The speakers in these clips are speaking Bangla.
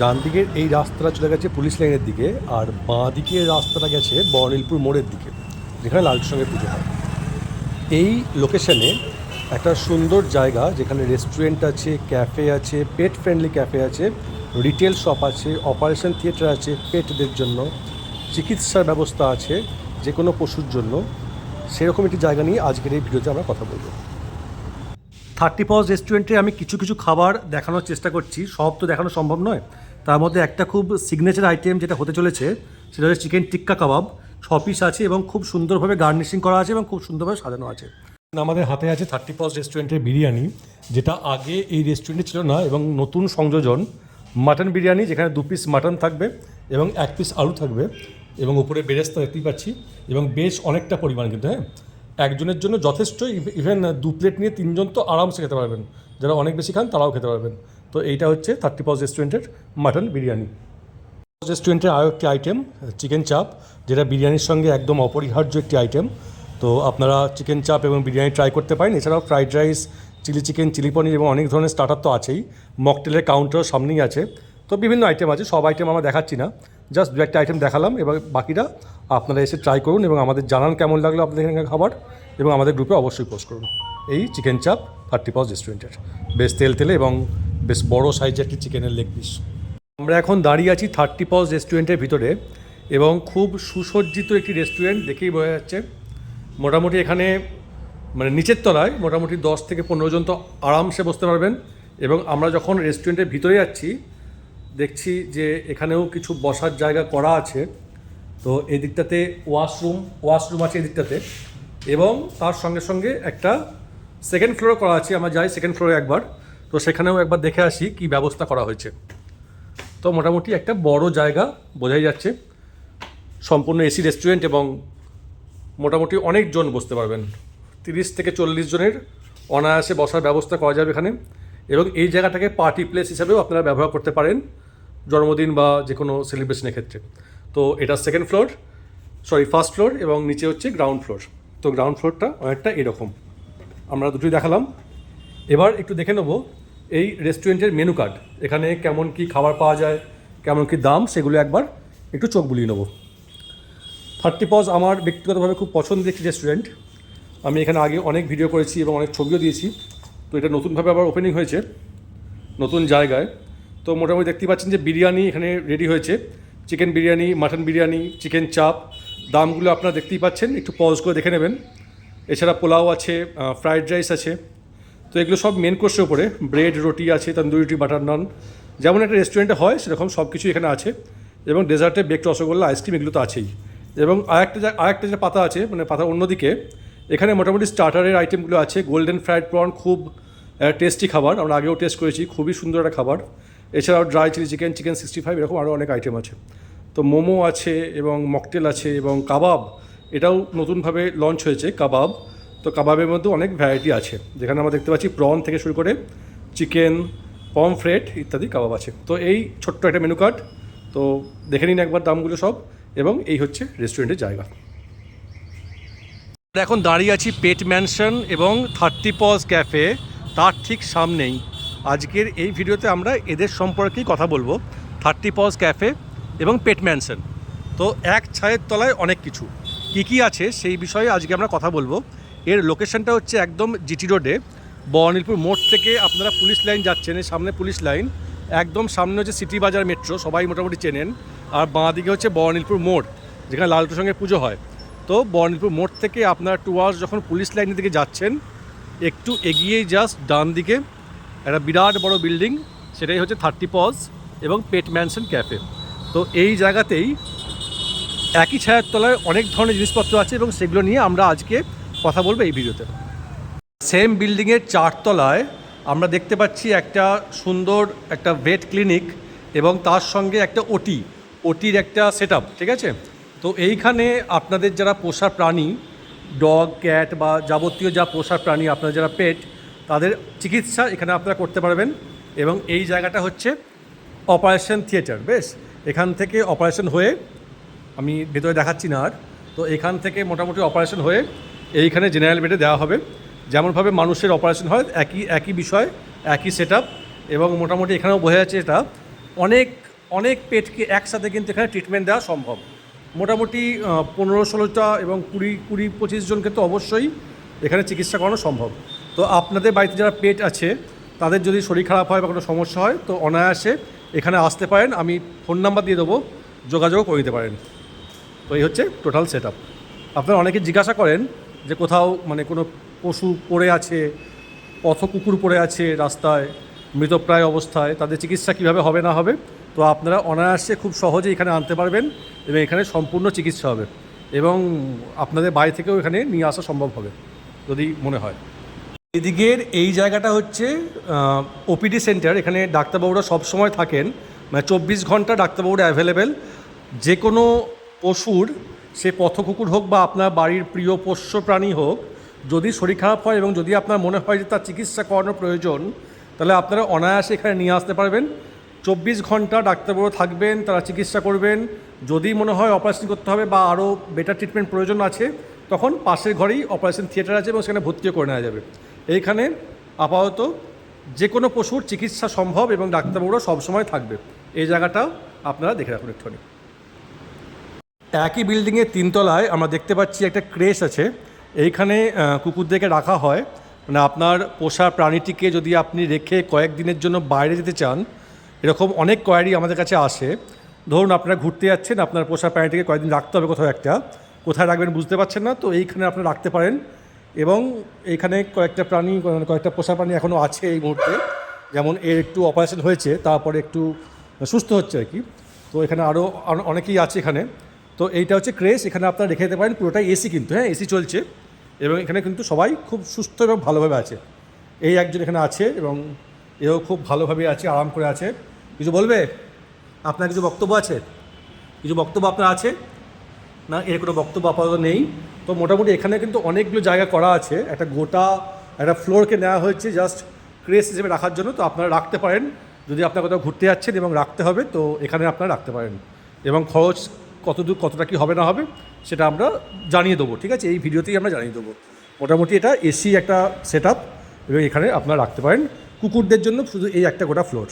ডান দিকের এই রাস্তাটা চলে গেছে পুলিশ লাইনের দিকে, আর বাঁ দিকের রাস্তাটা গেছে বর্ণিলপুর মোড়ের দিকে, যেখানে লালটুর সঙ্গে পুজো হয়। এই লোকেশনে একটা সুন্দর জায়গা, যেখানে রেস্টুরেন্ট আছে, ক্যাফে আছে, পেট ফ্রেন্ডলি ক্যাফে আছে, রিটেল শপ আছে, অপারেশন থিয়েটার আছে পেটদের জন্য, চিকিৎসার ব্যবস্থা আছে যে কোনো পশুর জন্য। সেরকম একটি জায়গা নিয়ে আজকের এই ভিডিওতে আমরা কথা বলবো। 30 Paws রেস্টুরেন্টে আমি কিছু কিছু খাবার দেখানোর চেষ্টা করছি, সব তো দেখানো সম্ভব নয়। তার মধ্যে একটা খুব সিগনেচার আইটেম যেটা হতে চলেছে সেটা হচ্ছে চিকেন টিক্কা কাবাব। 6 পিস আছে এবং খুব সুন্দরভাবে গার্নিশিং করা আছে এবং খুব সুন্দরভাবে সাজানো আছে। আমাদের হাতে আছে 30 Paws রেস্টুরেন্টের বিরিয়ানি, যেটা আগে এই রেস্টুরেন্টে ছিল না, এবং নতুন সংযোজন মাটন বিরিয়ানি, যেখানে 2 পিস মাটন থাকবে এবং 1 পিস আলু থাকবে, এবং উপরে বেরেস্তা দেখতেই পাচ্ছি, এবং বেশ অনেকটা পরিমাণ কিন্তু। হ্যাঁ, একজনের জন্য যথেষ্ট। ইভেন 2 প্লেট নিয়ে 3 জন তো আরামসে খেতে পারবেন, যারা অনেক বেশি খান তারাও খেতে পারবেন। তো এইটা হচ্ছে 30 Paws রেস্টুরেন্টের মাটন বিরিয়ানি। রেস্টুরেন্টের আরও একটি আইটেম চিকেন চাপ, যেটা বিরিয়ানির সঙ্গে একদম অপরিহার্য একটি আইটেম। তো আপনারা চিকেন চাপ এবং বিরিয়ানি ট্রাই করতে পারেন। এছাড়াও fried rice, chilli chicken, chilli paneer এবং অনেক ধরনের স্টার্টার তো আছেই। মকটেলের কাউন্টারও সামনেই আছে। তো বিভিন্ন আইটেম আছে, সব আইটেম আমরা দেখাচ্ছি না, জাস্ট 2-1টা আইটেম দেখালাম। এবং বাকিটা আপনারা এসে ট্রাই করুন এবং আমাদের জানান কেমন লাগলো আপনাদের এখানকার খাবার, এবং আমাদের গ্রুপে অবশ্যই পোস্ট করুন। এই চিকেন চাপ 30 Paws রেস্টুরেন্টের, বেশ তেলে এবং বেশ বড় সাইজের একটি চিকেনের লেগ পিস। আমরা এখন দাঁড়িয়ে আছি 30 Paws রেস্টুরেন্টের ভিতরে, এবং খুব সুসজ্জিত একটি রেস্টুরেন্ট, দেখেই বোঝা যাচ্ছে। মোটামুটি এখানে মানে নিচের তলায় মোটামুটি 10 থেকে 15 জন তো আরামসে বসতে পারবেন। এবং আমরা যখন রেস্টুরেন্টের ভিতরে যাচ্ছি দেখছি যে এখানেও কিছু বসার জায়গা করা আছে। তো এই দিকটাতে ওয়াশরুম আছে এই দিকটাতে, এবং তার সঙ্গে সঙ্গে একটা সেকেন্ড ফ্লোরে করা আছে। আমরা যাই সেকেন্ড ফ্লোরে একবার, তো সেখানেও একবার দেখে আসি কি ব্যবস্থা করা হয়েছে। তো মোটামুটি একটা বড় জায়গা বোঝাই যাচ্ছে, সম্পূর্ণ এসি রেস্টুরেন্ট, এবং মোটামুটি অনেক জন বসতে পারবেন। 30 থেকে 40 জনের অনায়াসে বসার ব্যবস্থা করা যাবে এখানে। এবং এই জায়গাটাকে পার্টি প্লেস হিসাবেও আপনারা ব্যবহার করতে পারেন জন্মদিন বা যে কোনো সেলিব্রেশনের ক্ষেত্রে। তো এটা ফার্স্ট ফ্লোর, এবং নিচে হচ্ছে গ্রাউন্ড ফ্লোর। তো গ্রাউন্ড ফ্লোরটা অনেকটা এরকম, আমরা দুটোই দেখালাম। এবার একটু দেখে নেবো এই রেস্টুরেন্টের মেনু কার্ড, এখানে কেমন কি খাবার পাওয়া যায়, কেমন কি দাম, সেগুলো একবার একটু চোখ বুলিয়ে নেবো। 30 Paws আমার ব্যক্তিগতভাবে খুব পছন্দের একটি রেস্টুরেন্ট। আমি এখানে আগে অনেক ভিডিও করেছি এবং অনেক ছবিও দিয়েছি। তো এটা নতুনভাবে আবার ওপেনিং হয়েছে নতুন জায়গায়। তো মোটামুটি দেখতে পাচ্ছেন যে বিরিয়ানি এখানে রেডি হয়েছে, chicken biryani, mutton biryani, chicken চাপ। দামগুলো আপনারা দেখতেই পাচ্ছেন, একটু পজ করে দেখে নেবেন। এছাড়া পোলাও আছে, ফ্রাইড রাইস আছে। তো এগুলো সব মেন কোর্সের উপরে, ব্রেড, রুটি আছে, তন্দুরি রুটি, বাটার নান, যেমন একটা রেস্টুরেন্টে হয় সেরকম সব কিছু এখানে আছে। এবং ডেজার্টে বেকড রসগোল্লা, আইসক্রিম, এগুলো তো আছেই। এবং আরেকটা যে পাতা আছে, মানে পাতা অন্যদিকে, এখানে মোটামুটি স্টার্টারের আইটেমগুলো আছে। গোল্ডেন ফ্রাইড প্রন, খুব টেস্টি খাবার, আমরা আগেও টেস্ট করেছি, খুবই সুন্দর একটা খাবার। এছাড়াও ড্রাই চিলি চিকেন, চিকেন 65, এরকম আরও অনেক আইটেম আছে। তো মোমো আছে এবং মকটেল আছে, এবং কাবাব, এটাও নতুনভাবে লঞ্চ হয়েছে কাবাব। তো কাবাবের মধ্যে অনেক ভ্যারাইটি আছে, যেখানে আমরা দেখতে পাচ্ছি প্রন থেকে শুরু করে চিকেন, পমফ্রেট ইত্যাদি কাবাব আছে। তো এই ছোট্ট একটা মেনু কার্ড, তো দেখে নিন একবার দামগুলো সব। এবং এই হচ্ছে রেস্টুরেন্টের জায়গা। এখন দাঁড়িয়ে আছি পেট ম্যানশন এবং 30 Paws ক্যাফে, তার ঠিক সামনেই। আজকের এই ভিডিওতে আমরা এদের সম্পর্কেই কথা বলবো, 30 Paws ক্যাফে এবং পেট ম্যানশন। তো এক ছায়ের তলায় অনেক কিছু কী আছে সেই বিষয়ে আজকে আমরা কথা বলবো। এর লোকেশনটা হচ্ছে একদম জিটি রোডে, বর্ণিলপুর মোড় থেকে আপনারা পুলিশ লাইন যাচ্ছেন, এর সামনে পুলিশ লাইন, একদম সামনে হচ্ছে সিটি বাজার মেট্রো, সবাই মোটামুটি চেনেন। আর বাঁ দিকে হচ্ছে বর্ণিলপুর মোড়, যেখানে লালটুর সঙ্গে পুজো হয়। তো বর্ণিলপুর মোড় থেকে আপনারা টুয়ার্স যখন পুলিশ লাইনের দিকে যাচ্ছেন, একটু এগিয়েই জাস্ট ডান দিকে একটা বিরাট বড় বিল্ডিং, সেটাই হচ্ছে 30 Paws এবং পেট ম্যানশন ক্যাফে। তো এই জায়গাতেই একই ছায়ার তলায় অনেক ধরনের জিনিসপত্র আছে, এবং সেগুলো নিয়ে আমরা আজকে কথা বলবো এই ভিডিওতে। সেম বিল্ডিংয়ের 4 তলায় আমরা দেখতে পাচ্ছি একটা সুন্দর একটা ভেট ক্লিনিক, এবং তার সঙ্গে একটা ওটির একটা সেটআপ, ঠিক আছে। তো এইখানে আপনাদের যারা পোষা প্রাণী, ডগ, ক্যাট বা যাবতীয় যা পোষা প্রাণী, আপনাদের যারা পেট, তাদের চিকিৎসা এখানে আপনারা করতে পারবেন। এবং এই জায়গাটা হচ্ছে অপারেশন থিয়েটার। বেশ, এখান থেকে অপারেশন হয়ে, আমি ভেতরে দেখাচ্ছি না আর, তো এখান থেকে মোটামুটি অপারেশন হয়ে এইখানে জেনারেল বেডে দেওয়া হবে। যেমনভাবে মানুষের অপারেশন হয়, একই বিষয়, একই সেটআপ। এবং মোটামুটি এখানেও বোঝা যাচ্ছে এটা অনেক অনেক পেটকে একসাথে কিন্তু এখানে ট্রিটমেন্ট দেওয়া সম্ভব। মোটামুটি 15-16টা এবং 20-25 জনকে তো অবশ্যই এখানে চিকিৎসা করানো সম্ভব। তো আপনাদের বাড়িতে যারা পেট আছে তাদের যদি শরীর খারাপ হয় বা কোনো সমস্যা হয় তো অনায়াসে এখানে আসতে পারেন, আমি ফোন নাম্বার দিয়ে দেবো, যোগাযোগ করে দিতে পারেন। তো এই হচ্ছে টোটাল সেট আপ। আপনারা অনেকে জিজ্ঞাসা করেন যে কোথাও মানে কোনো পশু পড়ে আছে, পথ কুকুর পড়ে আছে রাস্তায় মৃতপ্রায় অবস্থায়, তাদের চিকিৎসা কীভাবে হবে না হবে, তো আপনারা অনায়াসে খুব সহজে এখানে আনতে পারবেন এবং এখানে সম্পূর্ণ চিকিৎসা হবে এবং আপনাদের বাড়ি থেকেও এখানে নিয়ে আসা সম্ভব হবে যদি মনে হয়। এদিকের এই জায়গাটা হচ্ছে ওপিডি সেন্টার। এখানে ডাক্তারবাবুরা সবসময় থাকেন, মানে 24 ঘন্টা ডাক্তারবাবুরা অ্যাভেলেবেল। যে কোনো পশুর, সে পথকুকুর হোক বা আপনার বাড়ির প্রিয় পোষ্য প্রাণী হোক, যদি শরীর খারাপ হয় এবং যদি আপনার মনে হয় যে তার চিকিৎসা করানোর প্রয়োজন, তাহলে আপনারা অনায়াসে এখানে নিয়ে আসতে পারবেন। 24 ঘন্টা ডাক্তারবাবু থাকবেন, তারা চিকিৎসা করবেন। যদি মনে হয় অপারেশন করতে হবে বা আরও বেটার ট্রিটমেন্ট প্রয়োজন আছে, তখন পাশের ঘরেই অপারেশন থিয়েটার আছে এবং সেখানে ভর্তিও করে নেওয়া যাবে। এইখানে আপাতত যে কোনো পশুর চিকিৎসা সম্ভব এবং ডাক্তারবাবুরা সবসময় থাকবে। এই জায়গাটা আপনারা দেখে রাখুন একটুখানি। একই বিল্ডিংয়ের 3 তলায় আমরা দেখতে পাচ্ছি একটা ক্রেশ আছে। এইখানে কুকুরদেরকে রাখা হয়, মানে আপনার পোষা প্রাণীটিকে যদি আপনি রেখে কয়েকদিনের জন্য বাইরে যেতে চান, এরকম অনেক কোয়ারি আমাদের কাছে আসে। ধরুন আপনারা ঘুরতে যাচ্ছেন, আপনার পোষা প্রাণীটিকে কয়েকদিন রাখতে হবে কোথাও একটা, কোথায় রাখবেন বুঝতে পারছেন না, তো এইখানে আপনারা রাখতে পারেন। এবং এইখানে কয়েকটা প্রাণী, কয়েকটা পোষা প্রাণী এখনও আছে এই মুহূর্তে, যেমন এর একটু অপারেশন হয়েছে, তারপরে একটু সুস্থ হচ্ছে আর কি। তো এখানে আরও অনেকেই আছে এখানে। তো এইটা হচ্ছে ক্রেশ, এখানে আপনারা রেখে দিতে পারেন। পুরোটাই এসি কিন্তু, হ্যাঁ এসি চলছে এবং এখানে কিন্তু সবাই খুব সুস্থ এবং ভালোভাবে আছে। এই একজন এখানে আছে এবং এও খুব ভালোভাবে আছে, আরাম করে আছে। কিছু বলবে? আপনার কিছু বক্তব্য আছে? কিছু বক্তব্য আপনার আছে না? এর কোনো বক্তব্য আপাতত নেই। তো মোটামুটি এখানে কিন্তু অনেকগুলো জায়গা করা আছে, একটা গোটা একটা ফ্লোরকে নেওয়া হয়েছে জাস্ট ক্রেশ হিসেবে রাখার জন্য। তো আপনারা রাখতে পারেন, যদি আপনার কোথাও ঘুরতে যাচ্ছেন এবং রাখতে হবে তো এখানে আপনারা রাখতে পারেন। এবং খরচ কতটা কী হবে না হবে সেটা আমরা জানিয়ে দেবো, ঠিক আছে? এই ভিডিওতেই আমরা জানিয়ে দেবো। মোটামুটি এটা এসি একটা সেট আপ এবং এখানে আপনারা রাখতে পারেন কুকুরদের জন্য শুধু এই একটা গোটা ফ্লোর।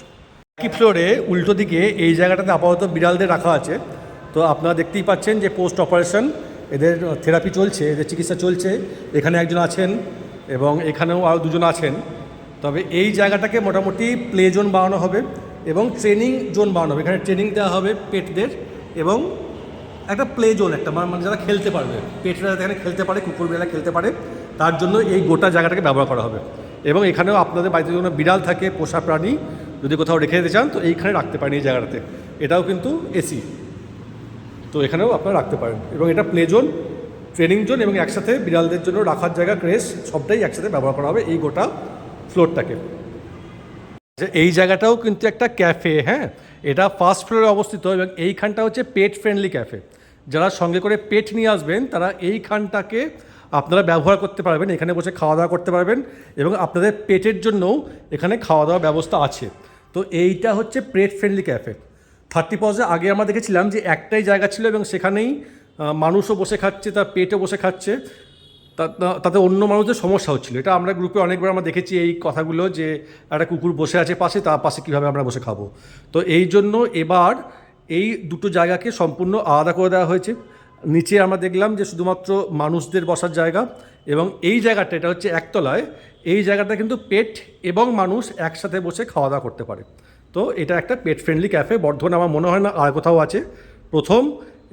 একই ফ্লোরে উল্টো দিকে এই জায়গাটাতে আপাতত বিড়ালদের রাখা আছে। তো আপনারা দেখতেই পাচ্ছেন যে পোস্ট অপারেশন এদের থেরাপি চলছে, এদের চিকিৎসা চলছে। এখানে একজন আছেন এবং এখানেও আরও দুজন আছেন। তবে এই জায়গাটাকে মোটামুটি প্লে জোন বানানো হবে এবং ট্রেনিং জোন বানানো হবে। এখানে ট্রেনিং দেওয়া হবে পেটদের এবং একটা প্লে জোন, একটা মানে যারা খেলতে পারবে, পেটরা এখানে খেলতে পারে, কুকুর বিড়াল খেলতে পারে, তার জন্য এই গোটা জায়গাটাকে ব্যবহার করা হবে। এবং এখানেও আপনাদের বাড়িতে কোনো বিড়াল থাকে, পোষা প্রাণী যদি কোথাও রেখে দিতে চান তো এইখানে রাখতে পারেন এই জায়গাটাতে। এটাও কিন্তু এসি, তো এখানেও আপনারা রাখতে পারেন। এবং এটা প্লে জোন, ট্রেনিং জোন এবং একসাথে বিড়ালদের জন্য রাখার জায়গা, ক্রেশ, সবটাই একসাথে ব্যবহার করা হবে এই গোটা ফ্লোরটাকে। এই জায়গাটাও কিন্তু একটা ক্যাফে, হ্যাঁ এটা ফার্স্ট ফ্লোরে অবস্থিত এবং এইখানটা হচ্ছে পেট ফ্রেন্ডলি ক্যাফে। যারা সঙ্গে করে পেট নিয়ে আসবেন তারা এইখানটাকে আপনারা ব্যবহার করতে পারবেন, এখানে বসে খাওয়া দাওয়া করতে পারবেন এবং আপনাদের পেটের জন্যও এখানে খাওয়া দাওয়ার ব্যবস্থা আছে। তো এইটা হচ্ছে পেট ফ্রেন্ডলি ক্যাফে। 30 পজে আগে আমরা দেখেছিলাম যে একটাই জায়গা ছিল এবং সেখানেই মানুষও বসে খাচ্ছে, তার পেটও বসে খাচ্ছে, তাতে অন্য মানুষদের সমস্যা হচ্ছিলো। এটা আমরা গ্রুপে অনেকবার আমরা দেখেছি এই কথাগুলো, যে একটা কুকুর বসে আছে পাশে, তার পাশে কীভাবে আমরা বসে খাবো। তো এই জন্য এবার এই দুটো জায়গাকে সম্পূর্ণ আলাদা করে দেওয়া হয়েছে। নিচে আমরা দেখলাম যে শুধুমাত্র মানুষদের বসার জায়গা এবং এই জায়গাটা, এটা হচ্ছে একতলায়, এই জায়গাটা কিন্তু পেট এবং মানুষ একসাথে বসে খাওয়া দাওয়া করতে পারে। তো এটা একটা পেট ফ্রেন্ডলি ক্যাফে। বর্ধমানে আমার মনে হয় না আর কোথাও আছে, প্রথম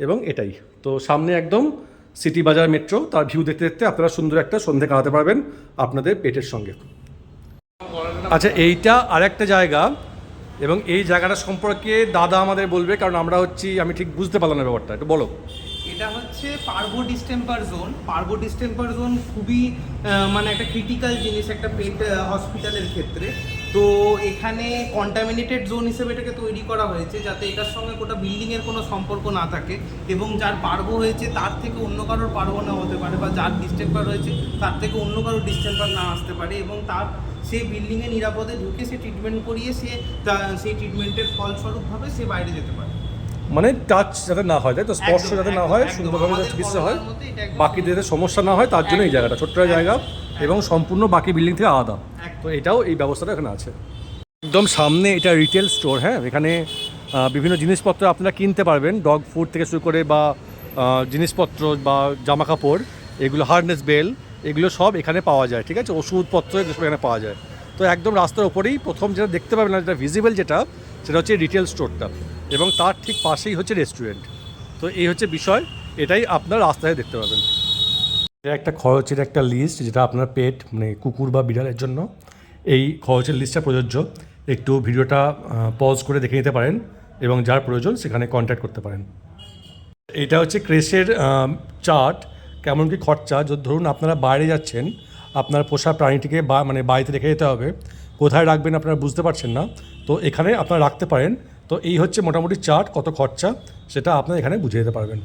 এবং এটাই। তো সামনে একদম সিটি বাজার মেট্রো, তার ভিউ দেখতে দেখতে আপনারা সুন্দর একটা সন্ধে কাটাতে পারবেন আপনাদের পেটের সঙ্গে। আচ্ছা, এইটা আরেকটা জায়গা এবং এই জায়গাটা সম্পর্কে দাদা আমাদের বলবে, কারণ আমরা আমি ঠিক বুঝতে পারলাম না ব্যাপারটা, একটু বলো। এটা হচ্ছে পার্বো ডিস্টেম্পার জোন। পার্বো ডিস্টেম্পার জোন খুবই মানে একটা ক্রিটিক্যাল জিনিস একটা পেট হসপিটালের ক্ষেত্রে। তো এখানে কন্টামিনেটেড জোন হিসেবে এটাকে তৈরি করা হয়েছে যাতে এটার সঙ্গে গোটা বিল্ডিংয়ের কোনো সম্পর্ক না থাকে এবং যার পার্বো হয়েছে তার থেকে অন্য কারোর পার্বো না হতে পারে, বা যার ডিস্টেম্পার হয়েছে তার থেকে অন্য কারোর ডিস্টেম্পার না আসতে পারে এবং তার সেই বিল্ডিংয়ে নিরাপদে ঢুকে সে ট্রিটমেন্ট করিয়ে সেই ট্রিটমেন্টের ফলস্বরূপভাবে সে বাইরে যেতে পারে। মানে টাচ যাতে না হয়, তাই তো, স্পর্শ যাতে না হয়, সুন্দরভাবে যাতে চিকিৎসা হয়, বাকিদের সমস্যা না হয়, তার জন্য এই জায়গাটা ছোট্ট জায়গা এবং সম্পূর্ণ বাকি বিল্ডিং থেকে আলাদা। তো এটাও এই ব্যবস্থাটা এখানে আছে। একদম সামনে এটা রিটেল স্টোর, হ্যাঁ এখানে বিভিন্ন জিনিসপত্র আপনারা কিনতে পারবেন, ডগ ফুড থেকে শুরু করে বা জিনিসপত্র বা জামা কাপড়, এগুলো হার্নেস বেল, এগুলো সব এখানে পাওয়া যায়, ঠিক আছে, ওষুধপত্র এগুলো সব এখানে পাওয়া যায়। তো একদম রাস্তার ওপরেই প্রথম যেটা দেখতে পাবেন না, যেটা ভিজিবল যেটা, সেটা হচ্ছে রিটেল স্টোরটা, এবং তার ঠিক পাশেই হচ্ছে রেস্টুরেন্ট। তো এই হচ্ছে বিষয়, এটাই আপনার রাস্তায় দেখতে পাবেন। এটা একটা খরচের একটা লিস্ট, যেটা আপনার পেট মানে কুকুর বা বিড়ালের জন্য এই খরচের লিস্টটা প্রযোজ্য। একটু ভিডিওটা পজ করে দেখে নিতে পারেন এবং যার প্রয়োজন সেখানে কন্ট্যাক্ট করতে পারেন। এটা হচ্ছে ক্রেশের চার্ট, কেমন কি খরচা। যদি ধরুন আপনারা বাইরে যাচ্ছেন, আপনার পোষা প্রাণীটিকে মানে বাড়িতে রেখে যেতে হবে, কোথায় রাখবেন আপনারা বুঝতে পারছেন না, তো এখানে আপনারা রাখতে পারেন। তো এই হচ্ছে মোটামুটি চার্ট, কত খরচা সেটা আপনারা এখানে বুঝে যেতে পারবেন।